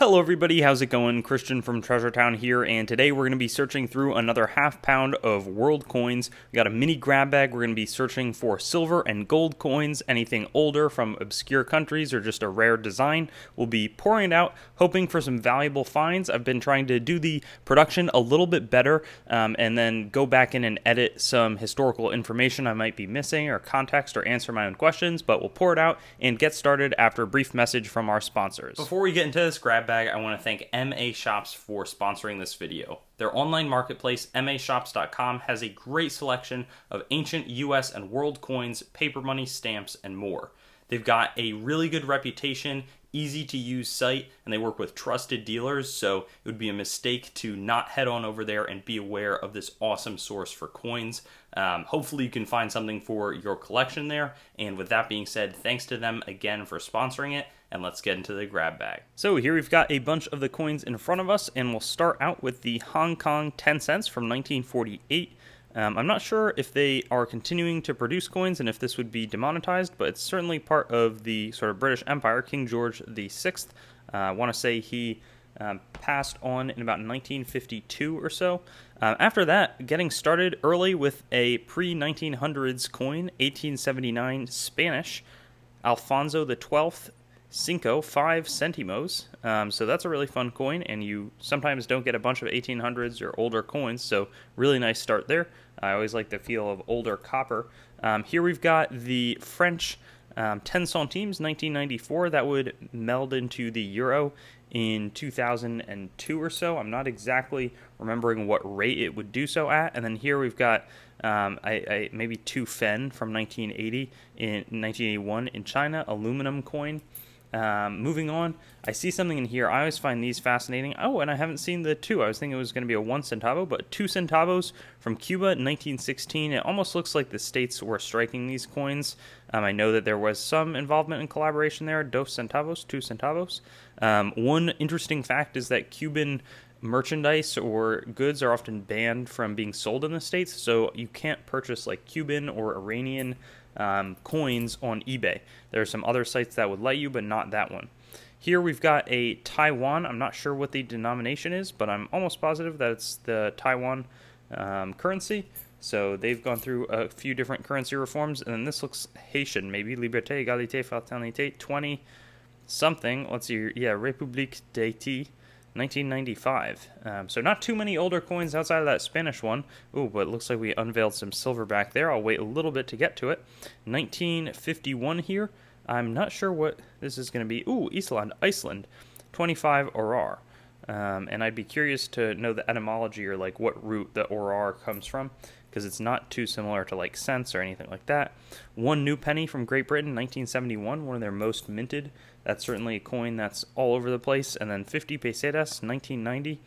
Hello everybody, how's it going? Christian from Treasure Town here, and today we're going to be searching through another half pound of world coins. We got a mini grab bag. We're going to be searching for silver and gold coins, anything older from obscure countries or just a rare design. We'll be pouring it out, hoping for some valuable finds. I've been trying to do the production a little bit better, and then go back in and edit some historical information I might be missing, or context, or answer my own questions, but we'll pour it out and get started after a brief message from our sponsors. Before we get into this grab bag, I want to thank MA Shops for sponsoring this video. Their online marketplace, mashops.com, has a great selection of ancient US and world coins, paper money, stamps, and more. They've got a really good reputation, easy to use site, and they work with trusted dealers, so it would be a mistake to not head on over there and be aware of this awesome source for coins. Hopefully you can find something for your collection there, and with that being said, thanks to them again for sponsoring it, and let's get into the grab bag. So here we've got a bunch of the coins in front of us, and we'll start out with the Hong Kong 10 cents from 1948. I'm not sure if they are continuing to produce coins and if this would be demonetized, but it's certainly part of the sort of British Empire. King George VI, I want to say he passed on in about 1952 or so. After that, getting started early with a pre-1900s coin, 1879 Spanish, Alfonso XII, Cinco, 5 Centimos. So that's a really fun coin, and you sometimes don't get a bunch of 1800s or older coins, so really nice start there. I always like the feel of older copper. Here we've got the French 10 centimes, 1994. That would meld into the euro in 2002 or so. I'm not exactly remembering what rate it would do so at. And then here we've got maybe 2 Fen from 1980 in 1981 in China, aluminum coin. Moving on, I see something in here. I always find these fascinating. Oh, and I haven't seen the 2. I was thinking it was going to be a 1 centavo, but 2 centavos from Cuba in 1916. It almost looks like the states were striking these coins. I know that there was some involvement in collaboration there. 2 centavos, 2 centavos. One interesting fact is that Cuban merchandise or goods are often banned from being sold in the States, so you can't purchase like Cuban or Iranian coins on eBay. There are some other sites that would let you, but not that one. Here we've got a Taiwan. I'm not sure what the denomination is, but I'm almost positive that it's the Taiwan currency. So they've gone through a few different currency reforms, and then this looks Haitian, maybe Liberté, Égalité, Fraternité, 20 something. Let's see, yeah, République d'Haïti, 1995. So not too many older coins outside of that Spanish one. Ooh, but it looks like we unveiled some silver back there. I'll wait a little bit to get to it. 1951 here. I'm not sure what this is going to be. Ooh, Iceland, 25 Orar. And I'd be curious to know the etymology, or like what root the Orar comes from, because it's not too similar to like cents or anything like that. 1 new penny from Great Britain, 1971, one of their most minted. That's certainly a coin that's all over the place. And then 50 pesetas, 1990.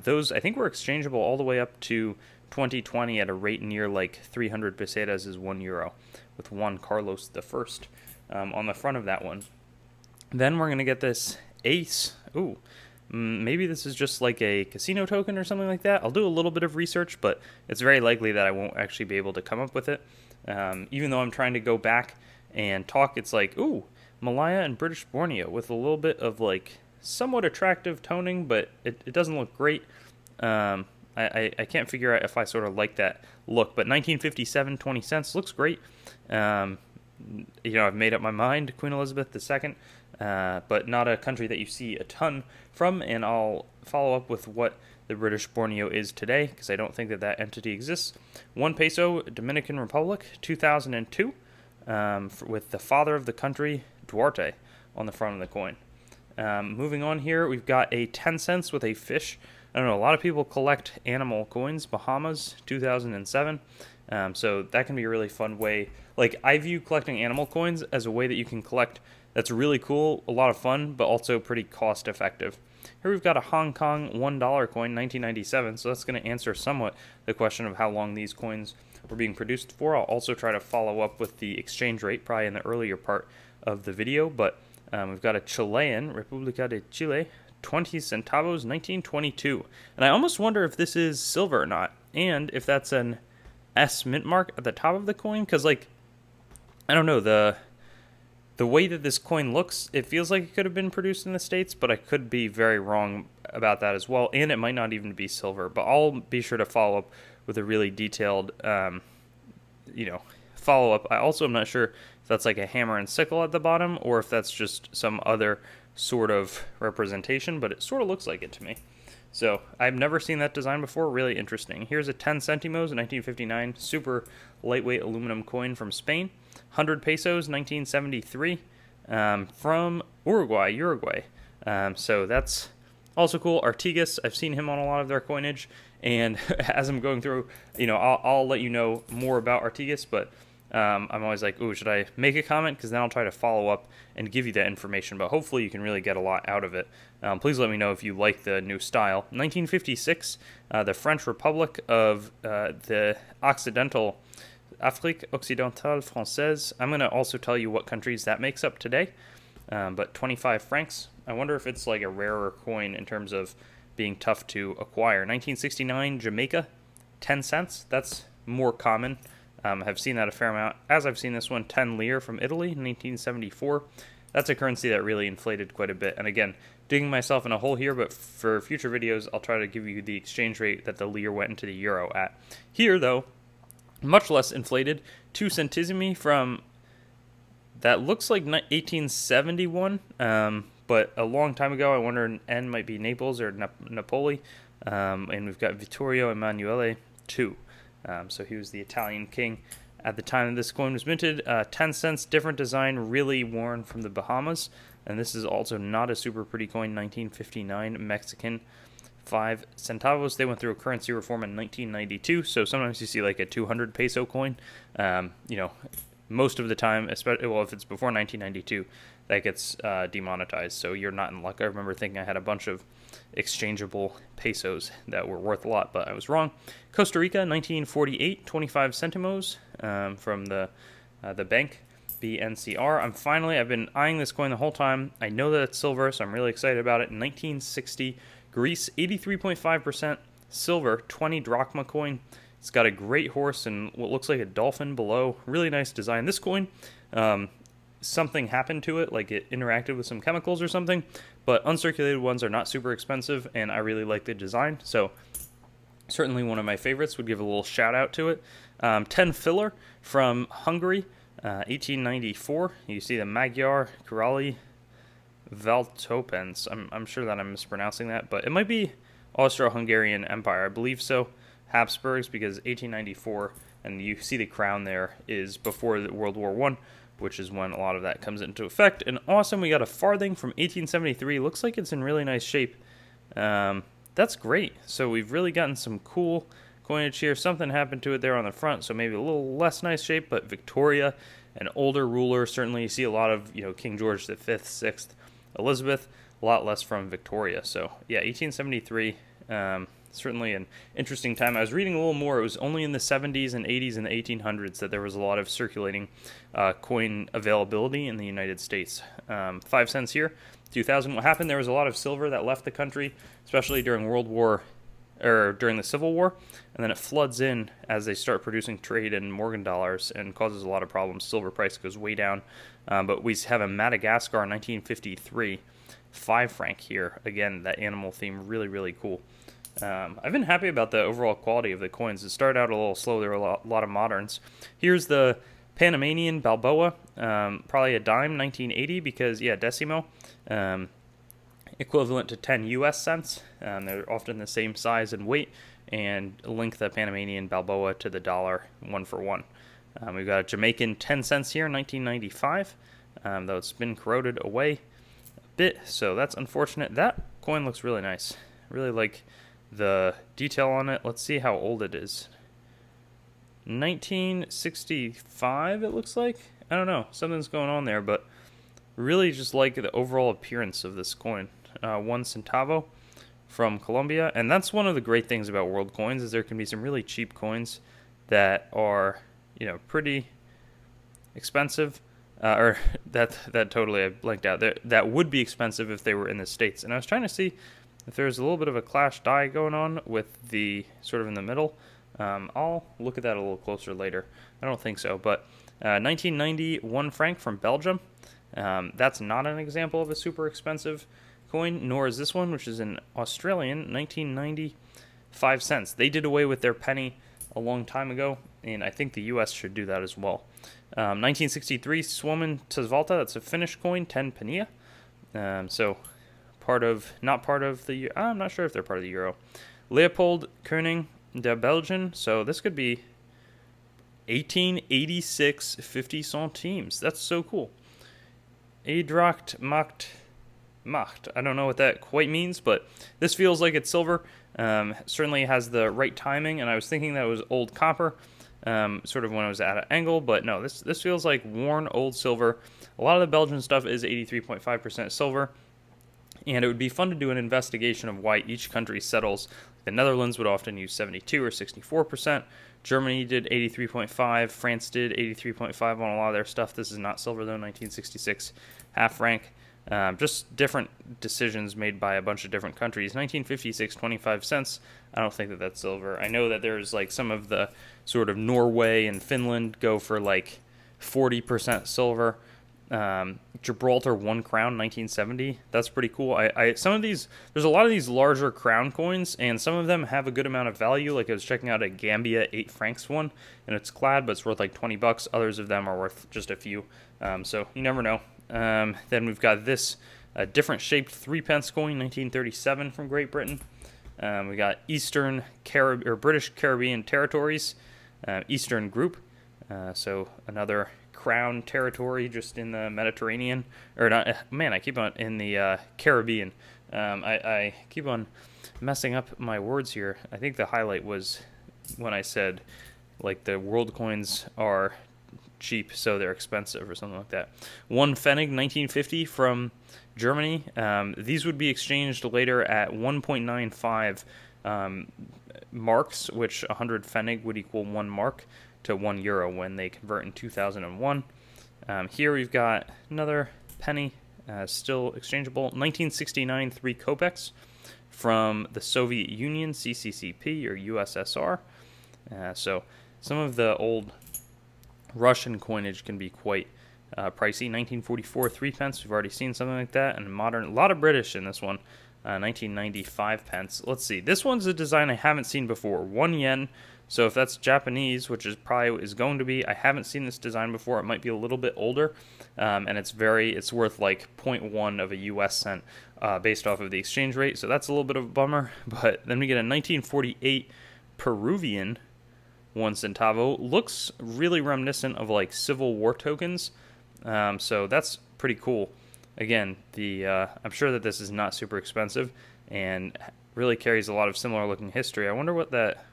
Those, I think, were exchangeable all the way up to 2020 at a rate near like 300 pesetas is 1 euro, with Juan Carlos I on the front of that one. Then we're going to get this ace. Ooh, maybe this is just like a casino token or something like that. I'll do a little bit of research, but it's very likely that I won't actually be able to come up with it. Even though I'm trying to go back and talk, it's like, ooh, Malaya and British Borneo with a little bit of like somewhat attractive toning, but it doesn't look great. I can't figure out if I sort of like that look, but 1957, 20 cents looks great. I've made up my mind, Queen Elizabeth II, but not a country that you see a ton from, and I'll follow up with what the British Borneo is today, because I don't think that entity exists. 1 peso, Dominican Republic, 2002, with the father of the country, Duarte, on the front of the coin. Moving on here, we've got a 10 cents with a fish. I don't know, a lot of people collect animal coins. Bahamas, 2007. So that can be a really fun way. Like, I view collecting animal coins as a way that you can collect that's really cool, a lot of fun, but also pretty cost effective. Here we've got a Hong Kong $1 coin, 1997, so that's going to answer somewhat the question of how long these coins were being produced for. I'll also try to follow up with the exchange rate probably in the earlier part of the video, but we've got a Chilean, República de Chile, 20 centavos, 1922. And I almost wonder if this is silver or not, and if that's an S mint mark at the top of the coin, because, like, I don't know, the The way that this coin looks, it feels like it could have been produced in the States, but I could be very wrong about that as well, and it might not even be silver. But I'll be sure to follow up with a really detailed, follow-up. I also am not sure if that's like a hammer and sickle at the bottom, or if that's just some other sort of representation, but it sort of looks like it to me. So I've never seen that design before. Really interesting. Here's a 10 centimos, 1959, super lightweight aluminum coin from Spain. 100 pesos, 1973, from Uruguay. So that's also cool. Artigas, I've seen him on a lot of their coinage, and as I'm going through, I'll let you know more about Artigas, but I'm always like, ooh, should I make a comment? Because then I'll try to follow up and give you that information, but hopefully you can really get a lot out of it. Please let me know if you like the new style. 1956, the French Republic of the Occidental Afrique Occidentale Française. I'm going to also tell you what countries that makes up today, but 25 francs. I wonder if it's like a rarer coin in terms of being tough to acquire. 1969, Jamaica, 10 cents. That's more common. I've seen that a fair amount. As I've seen this one, 10 lire from Italy, 1974. That's a currency that really inflated quite a bit. And again, digging myself in a hole here, but for future videos, I'll try to give you the exchange rate that the lire went into the euro at. Here, though, much less inflated, 2 centesimi from, that looks like 1871, but a long time ago. I wonder an N might be Naples or Napoli, and we've got Vittorio Emanuele II. So he was the Italian king at the time that this coin was minted. 10 cents, different design, really worn from the Bahamas, and this is also not a super pretty coin. 1959, Mexican. 5 centavos. They went through a currency reform in 1992, so sometimes you see like a 200 peso coin. Most of the time, especially if it's before 1992, that gets demonetized, so you're not in luck. I remember thinking I had a bunch of exchangeable pesos that were worth a lot, but I was wrong. Costa Rica, 1948, 25 centimos from the bank, BNCR. I've been eyeing this coin the whole time. I know that it's silver, so I'm really excited about it. 1960, Greece, 83.5% silver, 20 drachma coin. It's got a great horse and what looks like a dolphin below. Really nice design. This coin, something happened to it, like it interacted with some chemicals or something, but uncirculated ones are not super expensive, and I really like the design, so certainly one of my favorites. Would give a little shout out to it. 10 filler from Hungary, 1894. You see the Magyar Kirali Valtopens. I'm sure that I'm mispronouncing that, but it might be Austro-Hungarian Empire. I believe so. Habsburgs, because 1894, and you see the crown there, is before World War I, which is when a lot of that comes into effect. And awesome, we got a farthing from 1873. Looks like it's in really nice shape. That's great. So we've really gotten some cool coinage here. Something happened to it there on the front, so maybe a little less nice shape, but Victoria, an older ruler. Certainly you see a lot of, King George V, 6th, Elizabeth, a lot less from Victoria. So yeah, 1873, certainly an interesting time. I was reading a little more. It was only in the 70s and 80s and the 1800s that there was a lot of circulating coin availability in the United States. 5 cents here, 2000. What happened? There was a lot of silver that left the country, especially during during the Civil War, and then it floods in as they start producing trade in Morgan dollars and causes a lot of problems. Silver price goes way down. But we have a Madagascar 1953, 5 franc here. Again, that animal theme, really, really cool. I've been happy about the overall quality of the coins. It started out a little slow. There were a lot of moderns. Here's the Panamanian Balboa, probably a dime, 1980, because, decimo, equivalent to 10 U.S. cents. They're often the same size and weight, and link the Panamanian Balboa to the dollar 1 for 1. We've got a Jamaican 10 cents here, 1995, though it's been corroded away a bit, so that's unfortunate. That coin looks really nice. Really like the detail on it. Let's see how old it is. 1965, it looks like. I don't know. Something's going on there, but really just like the overall appearance of this coin. 1 centavo from Colombia. And that's one of the great things about world coins, is there can be some really cheap coins that are, pretty expensive. Or that totally, I blanked out. That would be expensive if they were in the States. And I was trying to see if there's a little bit of a clash die going on with the sort of in the middle. I'll look at that a little closer later. I don't think so, but 1990, 1 franc from Belgium. That's not an example of a super expensive coin, nor is this one, which is an Australian 1995 cents. They did away with their penny a long time ago, and I think the U.S. should do that as well. 1963 Suomen Tasvalta, that's a Finnish coin, 10 penniä. So not part of the, I'm not sure if they're part of the euro. Leopold Koning de Belgian, so this could be 1886 50 centimes. That's so cool. Edracht Macht. I don't know what that quite means, but this feels like it's silver. Certainly has the right timing, and I was thinking that it was old copper, sort of when it was at an angle, but no, this feels like worn old silver. A lot of the Belgian stuff is 83.5% silver, and it would be fun to do an investigation of why each country settles. The Netherlands would often use 72 or 64%. Germany did 83.5. France did 83.5 on a lot of their stuff. This is not silver, though. 1966 half franc. Just different decisions made by a bunch of different countries. 1956, 25 cents. I don't think that that's silver. I know that there's like some of the sort of Norway and Finland go for like 40% silver. Gibraltar 1 crown, 1970. That's pretty cool. Some of these, there's a lot of these larger crown coins, and some of them have a good amount of value. Like I was checking out a Gambia 8 francs one, and it's clad, but it's worth like $20. Others of them are worth just a few. So you never know. Then we've got this different shaped 3 pence coin, 1937 from Great Britain. We got British Caribbean territories, Eastern Group. So another crown territory just in the Mediterranean, or not, man, I keep on in the Caribbean. I keep on messing up my words here. I think the highlight was when I said like the world coins are cheap, so they're expensive or something like that. 1 Pfennig 1950 from Germany. These would be exchanged later at 1.95 marks, which 100 Pfennig would equal 1 mark to 1 euro when they convert in 2001. Here we've got another penny, still exchangeable. 1969 3 kopecks from the Soviet Union, CCCP or USSR. So some of the old Russian coinage can be quite pricey. 1944 3 pence. We've already seen something like that. And modern, a lot of British in this one. 1995 pence. Let's see. This one's a design I haven't seen before. 1 yen. So if that's Japanese, which is probably is going to be, I haven't seen this design before. It might be a little bit older, and it's worth like 0.1 of a U.S. cent based off of the exchange rate. So that's a little bit of a bummer. But then we get a 1948 Peruvian 1 centavo. Looks really reminiscent of like Civil War tokens. So that's pretty cool. Again, I'm sure that this is not super expensive and really carries a lot of similar looking history. I wonder what that.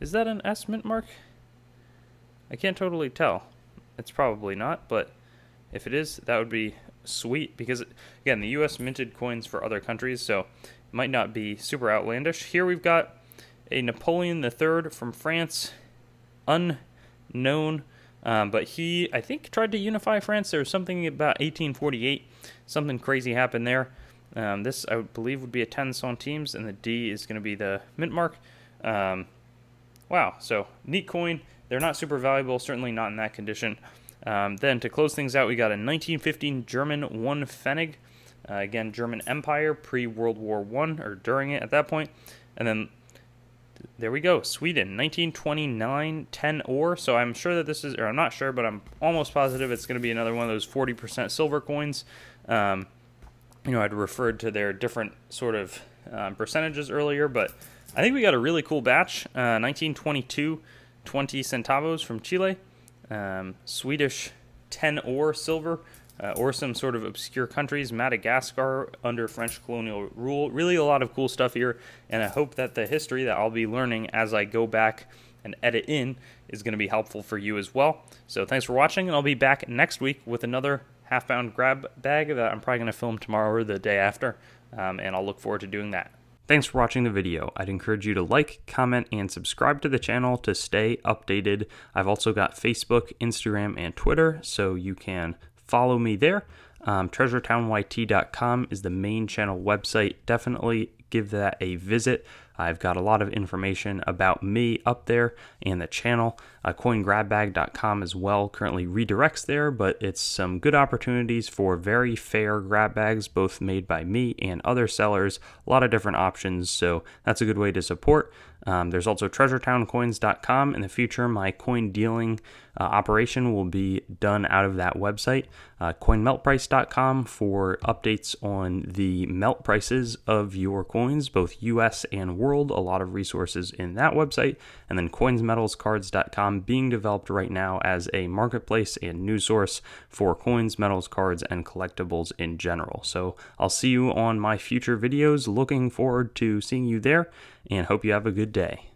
Is that an S mint mark? I can't totally tell. It's probably not, but if it is, that would be sweet because, again, the U.S. minted coins for other countries, so it might not be super outlandish. Here we've got a Napoleon III from France, unknown, but he, I think, tried to unify France. There was something about 1848. Something crazy happened there. This, I would believe, would be a 10 centimes, and the D is going to be the mint mark. Wow, so neat coin. They're not super valuable, certainly not in that condition. Then to close things out, we got a 1915 German 1 Pfennig. Again, German Empire, pre-World War I, or during it at that point. And then, there we go, Sweden, 1929 10 ore. So I'm sure that this is, or I'm not sure, but I'm almost positive it's going to be another one of those 40% silver coins. I'd referred to their different sort of percentages earlier, but I think we got a really cool batch. 1922 20 centavos from Chile. Swedish 10 ore silver, or some sort of obscure countries. Madagascar under French colonial rule. Really a lot of cool stuff here, and I hope that the history that I'll be learning as I go back and edit in is going to be helpful for you as well. So thanks for watching, and I'll be back next week with another half-pound grab bag that I'm probably going to film tomorrow or the day after, and I'll look forward to doing that. Thanks for watching the video. I'd encourage you to like, comment, and subscribe to the channel to stay updated. I've also got Facebook, Instagram, and Twitter, so you can follow me there. TreasureTownYT.com is the main channel website. Definitely give that a visit. I've got a lot of information about me up there and the channel. Coingrabbag.com as well currently redirects there, but it's some good opportunities for very fair grab bags, both made by me and other sellers. A lot of different options, so that's a good way to support. There's also treasuretowncoins.com. In the future, my coin dealing operation will be done out of that website. Coinmeltprice.com for updates on the melt prices of your coins, both US and world. A lot of resources in that website. And then coinsmetalscards.com being developed right now as a marketplace and news source for coins, metals, cards, and collectibles in general. So I'll see you on my future videos. Looking forward to seeing you there, and hope you have a good day.